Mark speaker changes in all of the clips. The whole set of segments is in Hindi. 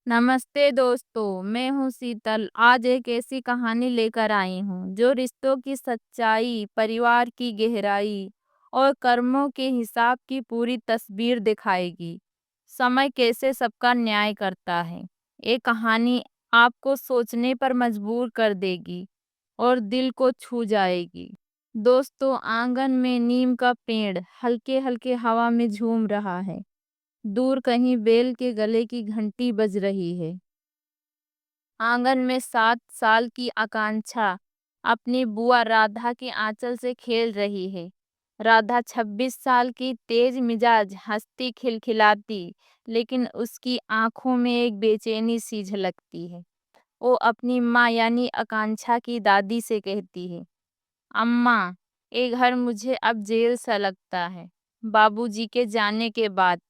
Speaker 1: नमस्ते दोस्तों, मैं हूँ शीतल। आज एक ऐसी कहानी लेकर आई हूँ जो रिश्तों की सच्चाई, परिवार की गहराई और कर्मों के हिसाब की पूरी तस्वीर दिखाएगी। समय कैसे सबका न्याय करता है। ये कहानी आपको सोचने पर मजबूर कर देगी और दिल को छू जाएगी। दोस्तों, आंगन में नीम का पेड़ हल्के हल्के हवा में झूम रहा है। दूर कहीं बेल के गले की घंटी बज रही है। आंगन में 7 साल की आकांक्षा अपनी बुआ राधा के आंचल से खेल रही है। राधा 26 साल की तेज मिजाज हंसती खिलखिलाती, लेकिन उसकी आंखों में एक बेचैनी सी झलकती है। वो अपनी माँ यानी आकांक्षा की दादी से कहती है, अम्मा, ये घर मुझे अब जेल सा लगता है। बाबूजी के जाने के बाद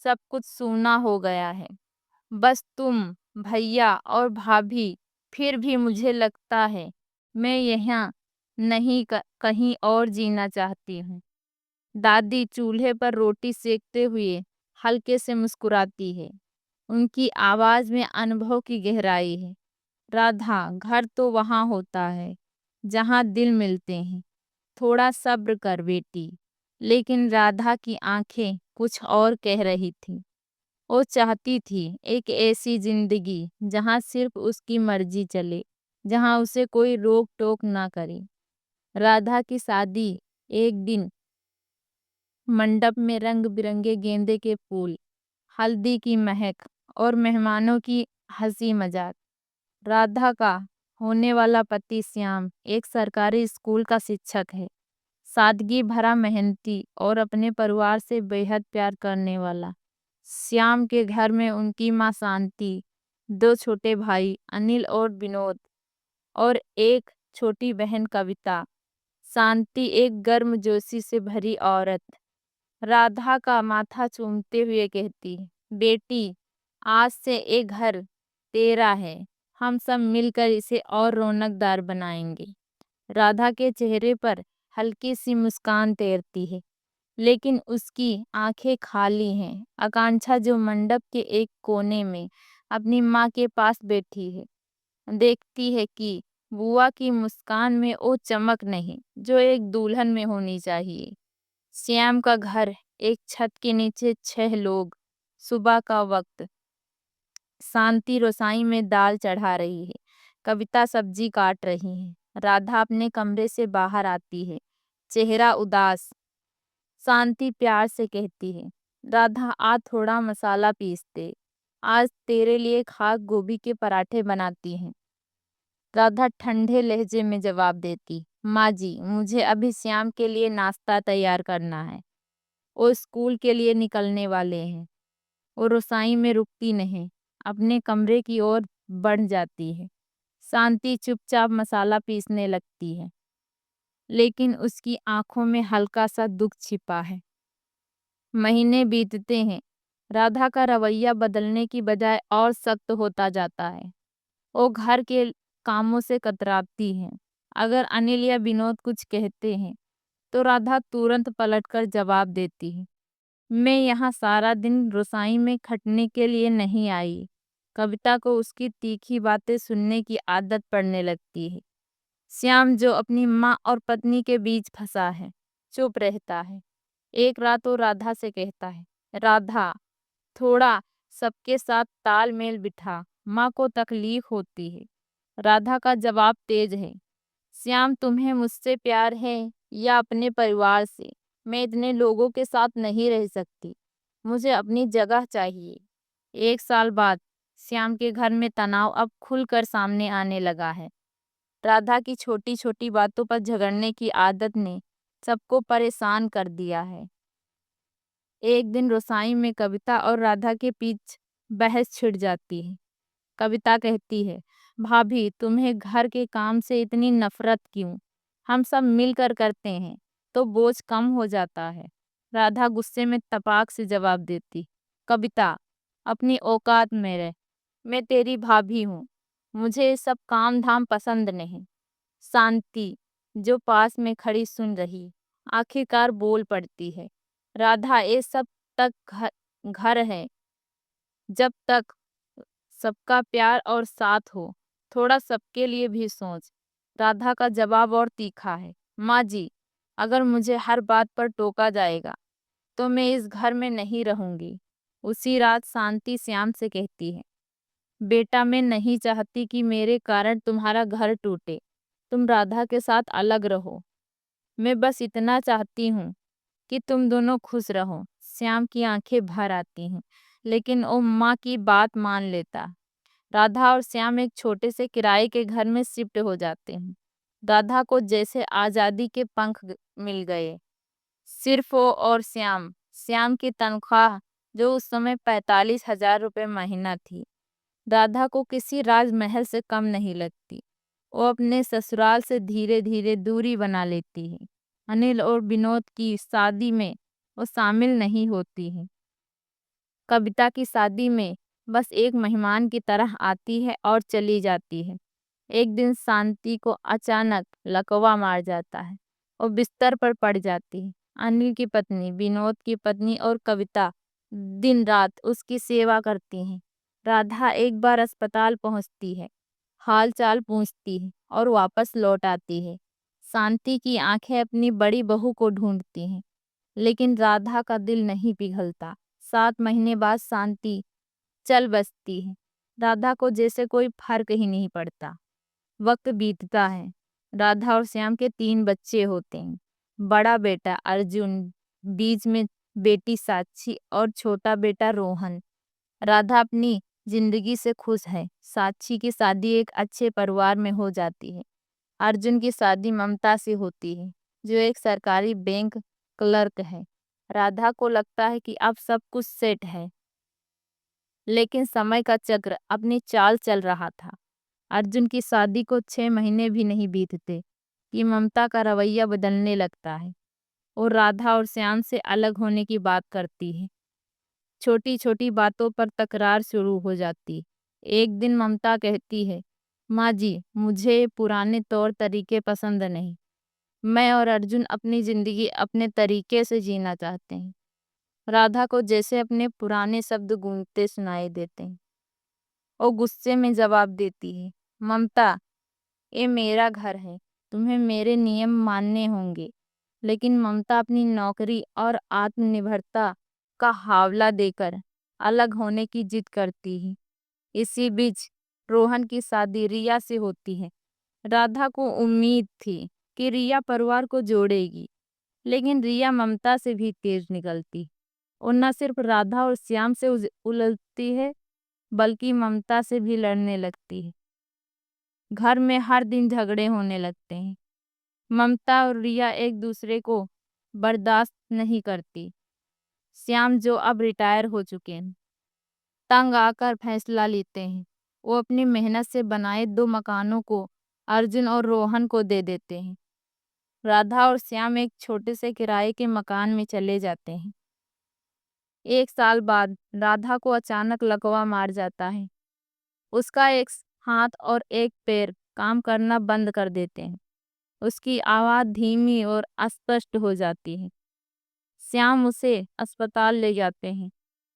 Speaker 1: सब कुछ सूना हो गया है। बस तुम, भैया और भाभी। फिर भी मुझे लगता है मैं यहाँ नहीं, कहीं और जीना चाहती हूँ। दादी चूल्हे पर रोटी सेकते हुए हल्के से मुस्कुराती है। उनकी आवाज में अनुभव की गहराई है। राधा, घर तो वहाँ होता है जहाँ दिल मिलते हैं। थोड़ा सब्र कर बेटी। लेकिन राधा की आंखें कुछ और कह रही थी। वो चाहती थी एक ऐसी जिंदगी जहाँ सिर्फ उसकी मर्जी चले, जहाँ उसे कोई रोक टोक ना करे। राधा की शादी एक दिन, मंडप में रंग बिरंगे गेंदे के फूल, हल्दी की महक और मेहमानों की हंसी मजाक। राधा का होने वाला पति श्याम एक सरकारी स्कूल का शिक्षक है। सादगी भरा, मेहनती और अपने परिवार से बेहद प्यार करने वाला। श्याम के घर में उनकी माँ शांति, दो छोटे भाई अनिल और विनोद और एक छोटी बहन कविता। शांति एक गर्मजोशी से भरी औरत राधा का माथा चूमते हुए कहती, बेटी, आज से ये घर तेरा है। हम सब मिलकर इसे और रौनकदार बनाएंगे। राधा के चेहरे पर हल्की सी मुस्कान तैरती है, लेकिन उसकी आंखें खाली हैं। आकांक्षा जो मंडप के एक कोने में अपनी माँ के पास बैठी है, देखती है कि बुआ की मुस्कान में वो चमक नहीं जो एक दुल्हन में होनी चाहिए। श्याम का घर, एक छत के नीचे 6 लोग। सुबह का वक्त, शांति रसोई में दाल चढ़ा रही है। कविता सब्जी काट रही है। राधा अपने कमरे से बाहर आती है, चेहरा उदास। शांति प्यार से कहती है, राधा, आ थोड़ा मसाला पीस दे। आज तेरे लिए खाक गोभी के पराठे बनाती हैं। राधा ठंडे लहजे में जवाब देती, माँ जी, मुझे अभी श्याम के लिए नाश्ता तैयार करना है। वो स्कूल के लिए निकलने वाले हैं। वो रसोई में रुकती नहीं, अपने कमरे की ओर बढ़ जाती है। शांति चुपचाप मसाला पीसने लगती है, लेकिन उसकी आंखों में हल्का सा दुख छिपा है। महीने बीतते हैं। राधा का रवैया बदलने की बजाय और सख्त होता जाता है। वो घर के कामों से कतराती है। अगर अनिल या विनोद कुछ कहते हैं तो राधा तुरंत पलटकर जवाब देती है, मैं यहाँ सारा दिन रसोई में खटने के लिए नहीं आई। कविता को उसकी तीखी बातें सुनने की आदत पड़ने लगती है। श्याम जो अपनी माँ और पत्नी के बीच फंसा है, चुप रहता है। एक रात वो राधा से कहता है, राधा, थोड़ा सबके साथ तालमेल बिठा, माँ को तकलीफ होती है। राधा का जवाब तेज है, श्याम, तुम्हें मुझसे प्यार है या अपने परिवार से? मैं इतने लोगों के साथ नहीं रह सकती। मुझे अपनी जगह चाहिए। 1 साल बाद श्याम के घर में तनाव अब खुलकर सामने आने लगा है। राधा की छोटी छोटी बातों पर झगड़ने की आदत ने सबको परेशान कर दिया है। एक दिन रसोई में कविता और राधा के बीच बहस छिड़ जाती है। कविता कहती है, भाभी, तुम्हें घर के काम से इतनी नफरत क्यों? हम सब मिलकर करते हैं तो बोझ कम हो जाता है। राधा गुस्से में तपाक से जवाब देती, कविता, अपनी औकात में रह। मैं तेरी भाभी हूँ। मुझे ये सब काम धाम पसंद नहीं। शांति जो पास में खड़ी सुन रही, आखिरकार बोल पड़ती है, राधा, ये सब तक घर है जब तक सबका प्यार और साथ हो, थोड़ा सबके लिए भी सोच। राधा का जवाब और तीखा है। माँ जी, अगर मुझे हर बात पर टोका जाएगा तो मैं इस घर में नहीं रहूंगी। उसी रात शांति श्याम से कहती है, बेटा मैं नहीं चाहती कि मेरे कारण तुम्हारा घर टूटे। तुम राधा के साथ अलग रहो। मैं बस इतना चाहती हूँ कि तुम दोनों खुश रहो। श्याम की आंखें भर आती हैं, लेकिन वो माँ की बात मान लेता। राधा और श्याम एक छोटे से किराए के घर में शिफ्ट हो जाते हैं। राधा को जैसे आजादी के पंख मिल गए। सिर्फ वो और श्याम। श्याम की तनख्वाह जो उस समय 45,000 रुपये महीना थी, राधा को किसी राजमहल से कम नहीं लगती। वो अपने ससुराल से धीरे धीरे दूरी बना लेती है। अनिल और विनोद की शादी में वो शामिल नहीं होती है। कविता की शादी में बस एक मेहमान की तरह आती है और चली जाती है। एक दिन शांति को अचानक लकवा मार जाता है। वो बिस्तर पर पड़ जाती है। अनिल की पत्नी, विनोद की पत्नी और कविता दिन रात उसकी सेवा करती हैं। राधा एक बार अस्पताल पहुंचती है, हाल चाल पूछती है और वापस लौट आती है। शांति की आंखें अपनी बड़ी बहू को ढूंढती हैं, लेकिन राधा का दिल नहीं पिघलता। 7 महीने बाद शांति चल बसती है। राधा को जैसे कोई फर्क ही नहीं पड़ता। वक्त बीतता है। राधा और श्याम के 3 बच्चे होते हैं। बड़ा बेटा अर्जुन, बीच में बेटी साक्षी और छोटा बेटा रोहन। राधा अपनी जिंदगी से खुश है। साक्षी की शादी एक अच्छे परिवार में हो जाती है। अर्जुन की शादी ममता से होती है, जो एक सरकारी बैंक क्लर्क है। राधा को लगता है कि अब सब कुछ सेट है, लेकिन समय का चक्र अपनी चाल चल रहा था। अर्जुन की शादी को 6 महीने भी नहीं बीतते कि ममता का रवैया बदलने लगता है। और राधा और श्याम से अलग होने की बात करती है। छोटी छोटी बातों पर तकरार शुरू हो जाती। एक दिन ममता कहती है, माँ जी मुझे पुराने तौर तरीके पसंद नहीं। मैं और अर्जुन अपनी जिंदगी अपने तरीके से जीना चाहते हैं। राधा को जैसे अपने पुराने शब्द गूंजते सुनाई देते हैं। वो गुस्से में जवाब देती है, ममता ये मेरा घर है, तुम्हें मेरे नियम मानने होंगे। लेकिन ममता अपनी नौकरी और आत्मनिर्भरता का हावला देकर अलग होने की जिद करती है। इसी बीच रोहन की शादी रिया से होती है। राधा को उम्मीद थी कि रिया परिवार को जोड़ेगी, लेकिन रिया ममता से भी तेज निकलती और न सिर्फ राधा और श्याम से उलझती है, बल्कि ममता से भी लड़ने लगती है। घर में हर दिन झगड़े होने लगते हैं। ममता और रिया एक दूसरे को बर्दाश्त नहीं करती। श्याम जो अब रिटायर हो चुके हैं, तंग आकर फैसला लेते हैं। वो अपनी मेहनत से बनाए 2 मकानों को अर्जुन और रोहन को दे देते हैं। राधा और श्याम एक छोटे से किराए के मकान में चले जाते हैं। 1 साल बाद राधा को अचानक लकवा मार जाता है। उसका एक हाथ और एक पैर काम करना बंद कर देते हैं। उसकी आवाज़ धीमी और अस्पष्ट हो जाती है। श्याम उसे अस्पताल ले जाते हैं।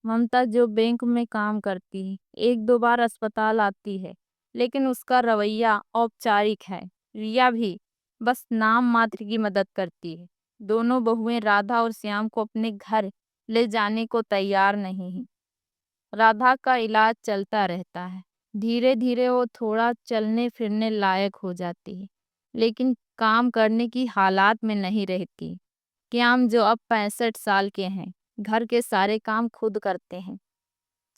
Speaker 1: ममता जो बैंक में काम करती है, 1-2 बार अस्पताल आती है, लेकिन उसका रवैया औपचारिक है। रिया भी बस नाम मात्र की मदद करती है। दोनों बहुएं राधा और श्याम को अपने घर ले जाने को तैयार नहीं हैं। राधा का इलाज चलता रहता है। धीरे धीरे वो थोड़ा चलने फिरने लायक हो जाती है, लेकिन काम करने की हालात में नहीं रहती। श्याम जो अब 65 साल के हैं, घर के सारे काम खुद करते हैं।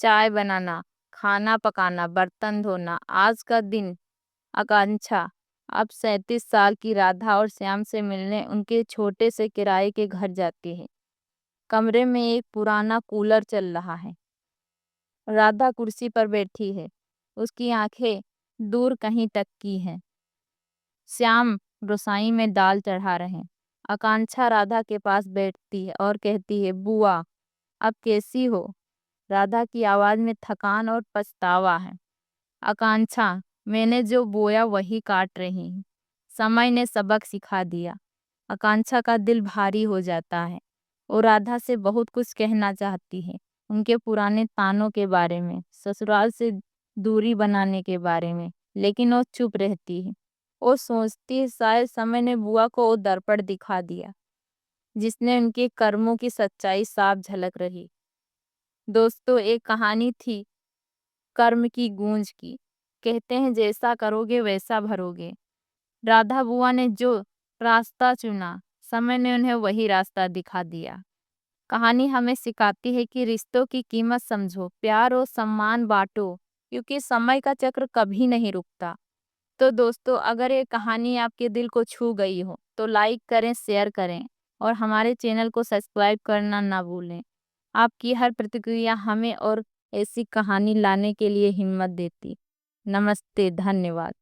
Speaker 1: चाय बनाना, खाना पकाना, बर्तन धोना। आज का दिन आकांक्षा अब 37 साल की राधा और श्याम से मिलने उनके छोटे से किराए के घर जाती है। कमरे में एक पुराना कूलर चल रहा है। राधा कुर्सी पर बैठी है। उसकी आंखें दूर कहीं तक की हैं। श्याम रसोई में दाल चढ़ा रहे हैं। आकांक्षा राधा के पास बैठती है और कहती है, बुआ अब कैसी हो? राधा की आवाज में थकान और पछतावा है। आकांक्षा, मैंने जो बोया वही काट रही हूँ। समय ने सबक सिखा दिया। आकांक्षा का दिल भारी हो जाता है। वो राधा से बहुत कुछ कहना चाहती है, उनके पुराने तानों के बारे में, ससुराल से दूरी बनाने के बारे में, लेकिन वो चुप रहती है। वो सोचती है शायद समय ने बुआ को वो दर्पण दिखा दिया, जिसने उनके कर्मों की सच्चाई साफ झलक रही। दोस्तों, एक कहानी थी कर्म की गूंज की। कहते हैं जैसा करोगे वैसा भरोगे। राधा बुआ ने जो रास्ता चुना, समय ने उन्हें वही रास्ता दिखा दिया। कहानी हमें सिखाती है कि रिश्तों की कीमत समझो, प्यार और सम्मान बांटो, क्योंकि समय का चक्र कभी नहीं रुकता। तो दोस्तों, अगर ये कहानी आपके दिल को छू गई हो तो लाइक करें, शेयर करें और हमारे चैनल को सब्सक्राइब करना ना भूलें। आपकी हर प्रतिक्रिया हमें और ऐसी कहानी लाने के लिए हिम्मत देती। नमस्ते, धन्यवाद।